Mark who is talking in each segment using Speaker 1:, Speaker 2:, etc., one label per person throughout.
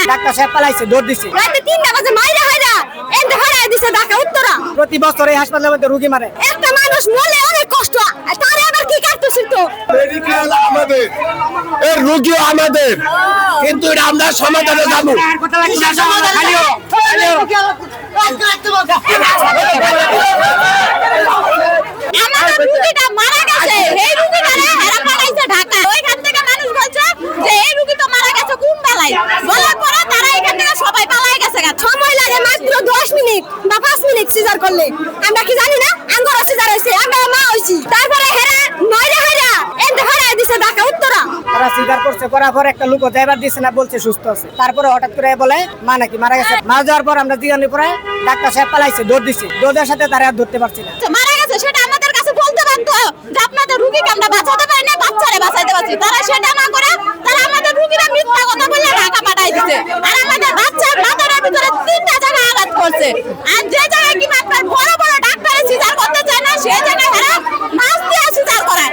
Speaker 1: Doctor সাহেব পালাইছে, দৌড় দিছে।
Speaker 2: রাতে 3টা বাজে মাইরা হয়রা এন্ড হারায় দিছে ঢাকা উত্তরা।
Speaker 1: প্রতি বছর এই হাসপাতালের মধ্যে রোগী মারে।
Speaker 2: একটা মানুষ মরলে অনেক কষ্ট, তারে আবার কি কাটতেছিল তো?
Speaker 3: মেডিকেল আমাদের, এর রোগীও আমাদের, কিন্তু এটা আমরা সমাধানে যাবো।
Speaker 2: আমাদের রোগীটা মারা গেছে, এই রোগীটারে হেরা পাঠাইছে ঢাকা। ওইখান থেকে মানুষ বলছে যে এই রোগী তো মারা গেছে কোন বেলায়। বলার পরে তারা এখান থেকে সবাই পালাই গেছে। সময় লাগে মাত্র 10 মিনিট বা 5 মিনিট সিজার করলে। আমরা কি জানি না আঙ্গর সিজার হইছে, আমরা মা হইছি। তারপরে হেরা নয়রা হেরা এন্ড হারায় দিছে ঢাকা উত্তরা।
Speaker 1: তারা সিজার করছে, করার পর একটা লোক ড্রাইভার দিছে না, বলছে সুস্থ আছে। তারপরে হঠাৎ করে বলে মা নাকি মারা গেছে। মারা যাওয়ার পর আমরা জিজ্ঞাসা পরে ডাক্তার সাহেব পালাইছে, দৌড় দিছে। দৌড়ের সাথে তারা আর ধরতে পারছি না।
Speaker 2: মারা গেছে সেটা আমাদের কাছে বলতে পারতো যে আপনাদের রোগীকে আমরা বাঁচাতে পারি না, বাচ্চারে বাঁচাইতে পারছি। তারা সেটা না করে তারা আমাদের রোগীরা মিথ্যা কথা বলে ঢাকা পাঠাই দিচ্ছে। আর আমাদের বাচ্চার মাথার ভিতরে 3টা জায়গায় আঘাত করছে। আর যে জায়গায় কি আপনার বড় বড় ডাক্তারে সিজার করতে চায় না, সেই জায়গায় এরা মাছ দিয়ে সিজার করায়।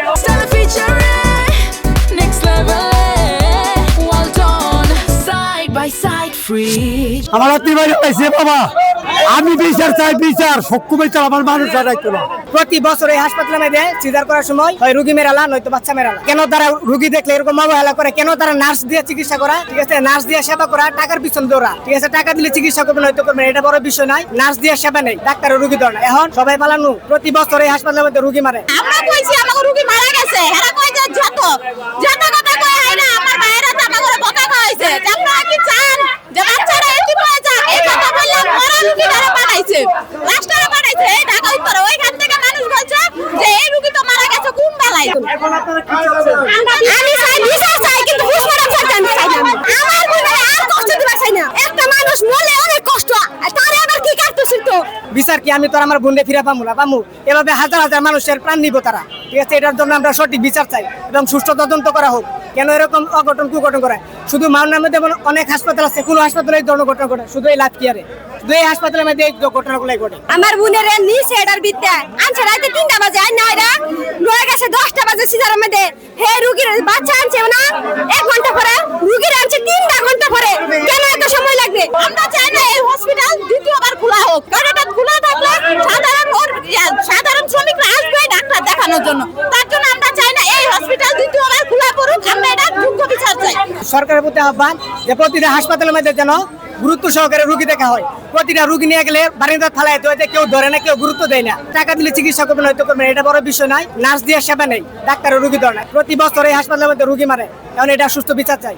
Speaker 4: আমার আত্মীয় পাইছে বাবা, আমি বিচার চাই, বিচার সক্ষম বিচার আমার মানুষ দাঁড়াইতো না।
Speaker 1: প্রতি বছর এই হাসপাতালের মধ্যে সিজার করার সময় হয় রোগী মেরালা নয়তো বাচ্চা মেরালা। কেন তারা রোগী দেখলে এরকম অবহেলা করে? কেন তারা নার্স দিয়ে চিকিৎসা করা? ঠিক আছে, নার্স দিয়ে সেবা করা, টাকার পিছন দৌড়া। ঠিক আছে, টাকা দিলে চিকিৎসা করবে নয়তো করবে, এটা বড় বিষয় নয়। নার্স দিয়ে সেবা নেই, ডাক্তারের রোগী ধরে না। এখন সবাই পালানো, প্রতি বছর এই হাসপাতালের মধ্যে রোগী মারে।
Speaker 2: আমরা কইছি আমাকে রোগী মারা গেছে, এরা কই যে যত কথা কই হয় না। আমার ভাইরা তো আমাকে বকা খাওয়াইছে। আপনারা কি চান যে বাচ্চারা এতিম হয়ে যাক? এই কথা বললে মরা রোগী ধরে পাঠাইছে, লাস্টারে পাঠাইছে এই ঢাকা উত্তরে। ওইখান থেকে মানুষ বলছে যে এই রোগী তো মারা গেছে কোন বেলায়। আমি চাই বিচার চাই, কিন্তু পোস্টমর্টম করতে আমি চাই না। আমার মনে আর কষ্ট দিবা চাই না। একটা মানুষ মরলে অনেক কষ্ট, তারে আবার কি কাটতেছিল তো?
Speaker 1: বিচার কি আমি তো আমার বোনকে ফিরে পাবো না? পাবো? এভাবে হাজার হাজার মানুষের প্রাণ নিব তারা। ঠিক আছে, এটার জন্য আমরা সঠিক বিচার চাই এবং সুষ্ঠু তদন্ত করা হোক। কেন এরকম অঘটন কুঘটন করে? শুধু মাওনার মধ্যে অনেক হাসপাতাল আছে, কোনো হাসপাতালে এই ধরনের ঘটনা ঘটে, শুধু এই লাতকিয়ারে, শুধু এই হাসপাতালের মধ্যে এই ঘটনাগুলাই ঘটে।
Speaker 2: আমার বোনের নিচে এটার বিদ্যা আনছে রাতে 3টা বাজে, আইন না এরা লয়ে গেছে 10টা বাজে সিজারের মধ্যে। হে রুগীর বাচ্চা আনছে না 1 ঘন্টা পরে, রুগীর আনছে 3টা ঘন্টা পরে। কেন এত সময় লাগবে? আমরা চাই না এই হসপিটাল দ্বিতীয়বার খোলা হোক, কারণ এটা খোলা থাকলে সাধারণ শ্রমিকরা আসবে ডাক্তার দেখানোর জন্য। তার জন্য আমরা চাই না এই হসপিটাল দ্বিতীয়বার খোলা করুক। আমরা এটা যোগ্য বিচার চাই।
Speaker 1: সরকারের প্রতি আহ্বান যে প্রতিটা হাসপাতালের মধ্যে যেন গুরুত্ব সহকারে রোগী দেখা হয়। প্রতিটা রোগী নিয়ে গেলে বারিন্দার থালায় কেউ ধরে না, কেউ গুরুত্ব দেয় না। টাকা দিলে চিকিৎসা করবে নয়তো করবে, এটা বড় বিষয় নয়। নার্স দিয়ে সেবা নেই, ডাক্তারের রোগী ধরে না। প্রতি বছর এই হাসপাতালের মধ্যে রোগী মারে। এখন এটা সুস্থ বিচার চাই।